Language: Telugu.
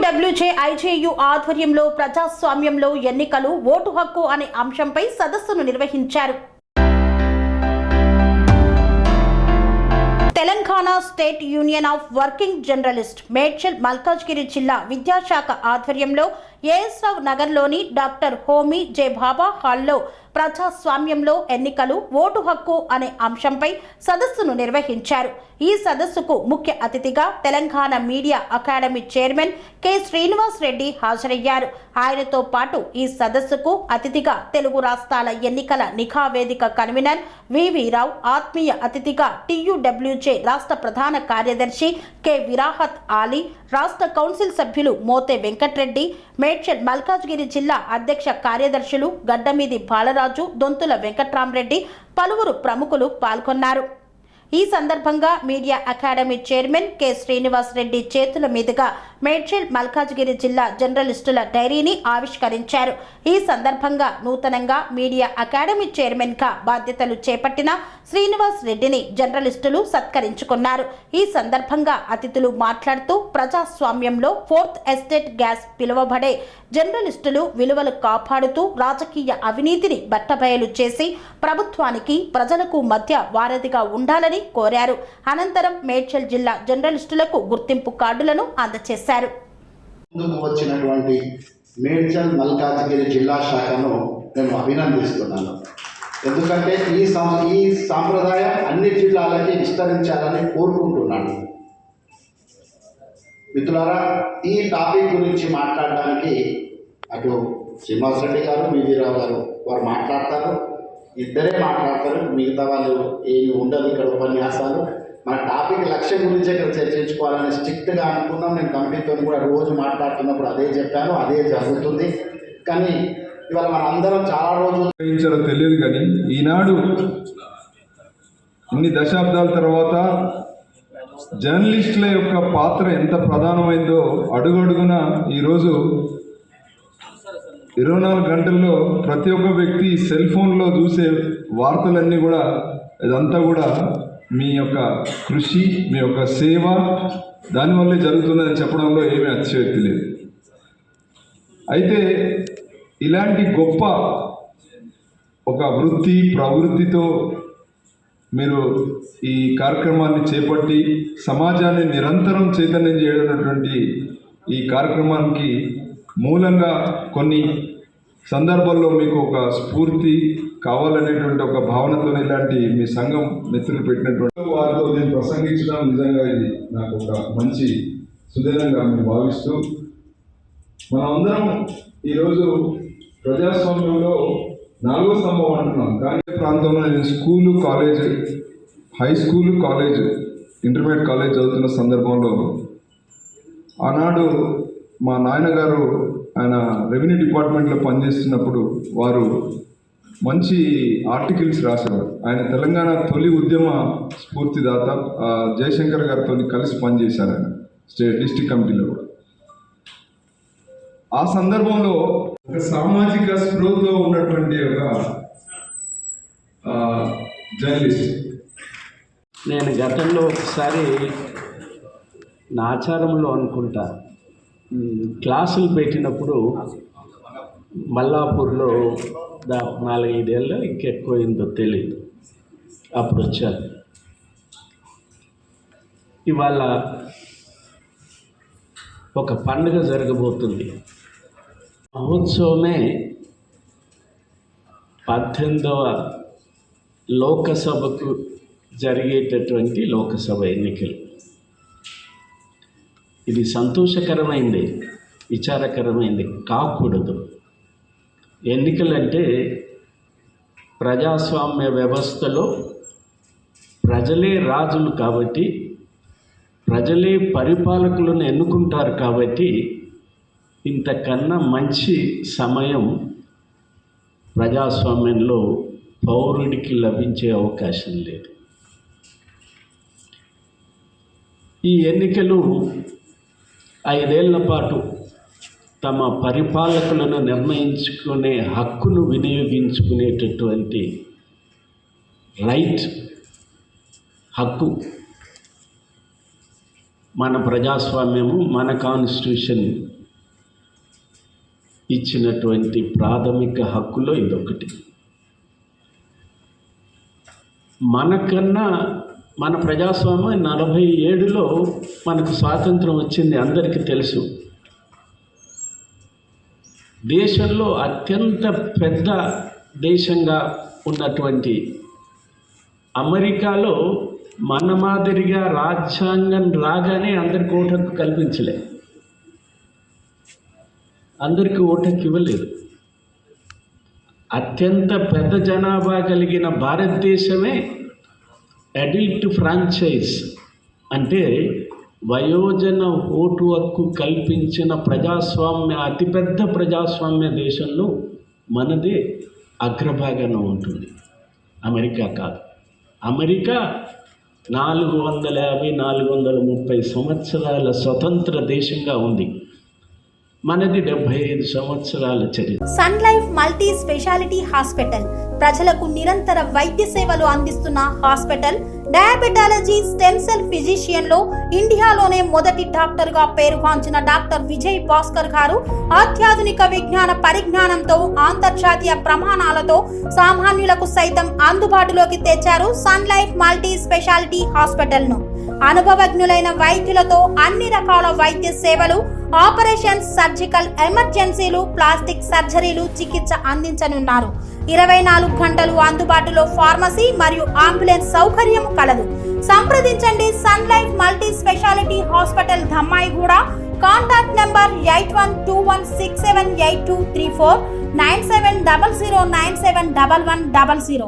టీయూడబ్ల్యూజే ఐజేయు ఆధ్వర్యంలో ప్రజాస్వామ్యంలో ఎన్నికలు ఓటు హక్కు అనే అంశంపై సదస్సును నిర్వహించారు. Telangana state union of working journalist Medchal Malkajgiri జిల్లా విద్యాశాఖ ఆధ్వర్యంలో ఏఎస్రావు నగర్లోని డాక్టర్ హోమీ జే బాబా హాల్లో ప్రజాస్వామ్యంలో ఎన్నికలు ఓటు హక్కు అనే అంశంపై సదస్సును నిర్వహించారు. ఈ సదస్సుకు ముఖ్య అతిథిగా Telangana media academy chairman K Srinivas Reddy హాజరయ్యారు. ఆయనతో పాటు ఈ సదస్సుకు అతిథిగా తెలుగు రాష్ట్రాల ఎన్నికల నిఘా వేదిక కన్వీనర్ వివి రావు, ఆత్మీయ అతిథిగా టీయూడబ్ల్యూజే రాష్ట్ర ప్రధాన కార్యదర్శి కె విరాహత్ ఆలీ, రాష్ట్ర కౌన్సిల్ సభ్యులు మోతే వెంకట్రెడ్డి, మేడ్చల్ మల్కాజ్గిరి జిల్లా అధ్యక్ష కార్యదర్శులు గడ్డమీది బాలరాజు, దొంతుల వెంకట్రామరెడ్డి, పలువురు ప్రముఖులు పాల్గొన్నారు. ఈ సందర్భంగా media academy chairman K Srinivas Reddy చేతుల మీదుగా మేడ్చల్ మల్కాజ్గిరి జిల్లా జర్నలిస్టుల డైరీని ఆవిష్కరించారు. ఈ సందర్భంగా నూతనంగా మీడియా అకాడమీ చైర్మన్ గా బాధ్యతలు చేపట్టిన శ్రీనివాస్ రెడ్డిని జర్నలిస్టులు సత్కరించుకున్నారు. ఈ సందర్భంగా అతిథులు మాట్లాడుతూ ప్రజాస్వామ్యంలో ఫోర్త్ ఎస్టేట్ గ్యాస్ పిలువబడే జర్నలిస్టులు విలువలు కాపాడుతూ రాజకీయ అవినీతిని బట్టబయలు చేసి ప్రభుత్వానికి ప్రజలకు మధ్య వారధిగా ఉండాలని కోరారు. అనంతరం మేడ్చల్ జిల్లా జర్నలిస్టులకు గుర్తింపు కార్డులను అందజేశారు. వచ్చినటువంటి మేడ్చల్ మల్కాజ్గిరి జిల్లా శాఖను నేను అభినందిస్తున్నాను. ఎందుకంటే ఈ సాంప్రదాయం అన్ని జిల్లాలకి విస్తరించాలని కోరుకుంటున్నాను. మిత్రులారా, ఈ టాపిక్ గురించి మాట్లాడడానికి అటు శ్రీనివాస్ రెడ్డి గారు, వివిరావు గారు వారు మాట్లాడతారు. ఇద్దరే మాట్లాడతారు, మిగతా వాళ్ళు ఏమి ఉండదు ఇక్కడ ఉపన్యాసాలు. మన టాపిక్ లక్ష్యం గురించి ఇక్కడ చర్చించుకోవాలని స్ట్రిక్ట్గా అనుకున్నాం. నేను కమిటీతో కూడా రోజు మాట్లాడుతున్నప్పుడు అదే చెప్పాను, అదే జరుగుతుంది. కానీ ఇవాళ మన అందరం చాలా రోజులు తెలియదు. కానీ ఈనాడు ఇన్ని దశాబ్దాల తర్వాత జర్నలిస్టుల యొక్క పాత్ర ఎంత ప్రధానమైందో అడుగడుగున ఈరోజు 24 గంటల్లో ప్రతి ఒక్క వ్యక్తి సెల్ ఫోన్లో చూసే వార్తలన్నీ కూడా ఇదంతా కూడా మీ యొక్క కృషి, మీ యొక్క సేవ, దానివల్లే జరుగుతుందని చెప్పడంలో ఏమీ అతిశయోక్తి లేదు. అయితే ఇలాంటి గొప్ప ఒక వృత్తి ప్రవృత్తితో మీరు ఈ కార్యక్రమాన్ని చేపట్టి సమాజాన్ని నిరంతరం చైతన్యం చేయడానికి ఈ కార్యక్రమానికి మూలంగా కొన్ని సందర్భాల్లో మీకు ఒక స్ఫూర్తి కావాలనేటువంటి ఒక భావనతో ఇలాంటి మీ సంఘం మిత్రులు పెట్టినటువంటి వారితో నేను ప్రసంగించడం నిజంగా ఇది నాకు ఒక మంచి సుదీనంగా మేము భావిస్తూ మనమందరం ఈరోజు ప్రజాస్వామ్యంలో 4వ స్తంభం అంటున్నాం. కానీ ప్రాంతంలో నేను school, college, high school, college, intermediate college చదువుతున్న సందర్భంలో ఆనాడు మా నాన్నగారు ఆయన రెవెన్యూ డిపార్ట్మెంట్లో పనిచేస్తున్నప్పుడు వారు మంచి ఆర్టికల్స్ రాసేవారు. ఆయన తెలంగాణ తొలి ఉద్యమ స్ఫూర్తిదాత జయశంకర్ గారితో కలిసి పనిచేశారు ఆయన డిస్ట్రిక్ట్ కమిటీలో కూడా. ఆ సందర్భంలో ఒక సామాజిక స్పృహతో ఉన్నటువంటి ఒక జర్నలిస్ట్. నేను గతంలో ఒకసారి నా ఆచారంలో అనుకుంటా క్లాసులు పెట్టినప్పుడు మల్లాపూర్లో 4-5 ఏళ్ళు ఇంకెక్కువైందో తెలియదు, అప్పుడు వచ్చాను. ఇవాళ ఒక పండుగ జరగబోతుంది. మహోత్సవమే 18వ లోకసభకు జరిగేటటువంటి లోకసభ ఎన్నికలు. ఇది సంతోషకరమైంది, విచారకరమైంది కాకూడదు. ఎన్నికలంటే ప్రజాస్వామ్య వ్యవస్థలో ప్రజలే రాజులు కాబట్టి, ప్రజలే పరిపాలకులను ఎన్నుకుంటారు కాబట్టి ఇంతకన్నా మంచి సమయం ప్రజాస్వామ్యంలో పౌరుడికి లభించే అవకాశం లేదు. ఈ ఎన్నికలు 5 ఏళ్ల పాటు తమ పరిపాలకులను నిర్ణయించుకునే హక్కును వినియోగించుకునేటటువంటి హక్కు మన ప్రజాస్వామ్యము, మన కాన్స్టిట్యూషన్ ఇచ్చినటువంటి ప్రాథమిక హక్కులో ఇదొకటి. మనకన్నా మన ప్రజాస్వామ్యం 47లో మనకు స్వాతంత్రం వచ్చింది, అందరికీ తెలుసు. దేశంలో అత్యంత పెద్ద దేశంగా ఉన్నటువంటి అమెరికాలో మన మాదిరిగా రాజ్యాంగం రాగానే అందరికి ఓటు హక్కు కల్పించలే, అందరికీ ఓటు హక్కు ఇవ్వలేదు. అత్యంత పెద్ద జనాభా కలిగిన భారతదేశమే అడల్ట్ ఫ్రాంచైజ్ అంటే వయోజన ఓటు హక్కు కల్పించిన అతిపెద్ద ప్రజాస్వామ్య దేశంలో మనదే అగ్రభాగాన ఉంటుంది. అమెరికా కాదు. అమెరికా 450-430 సంవత్సరాల స్వతంత్ర దేశంగా ఉంది. మనది 75 సంవత్సరాల చరిత్ర. Sun Life multi speciality hospital ప్రజలకు నిరంతర వైద్య సేవలు అందిస్తున్న hospital. Diabetology, stem cell physician లో ఇండియాలోనే మొదటి డాక్టర్ గా పేరుగాంచిన డాక్టర్ విజయ్ భాస్కర్ గారు అత్యాధునిక విజ్ఞాన పరిజ్ఞానంతో అంతర్జాతీయ ప్రమాణాలతో సామాన్యులకు సైతం అందుబాటులోకి తెచ్చారు Sun Life multi speciality hospital ను. అనుభవజ్ఞులైన వైద్యులతో అన్ని రకాల వైద్య సేవలు, ఆపరేషన్స్, సర్జికల్ ఎమర్జెన్సీలు, ప్లాస్టిక్ సర్జరీలు, చికిత్స అందించనున్నారు. 24 గంటలు అందుబాటులో ఫార్మసీ మరియు అంబులెన్స్ సౌకర్యం కలదు. సంప్రదించండి Sun Life multi speciality hospital, Dhammaiguda. Contact number 8121678234, 9700971100.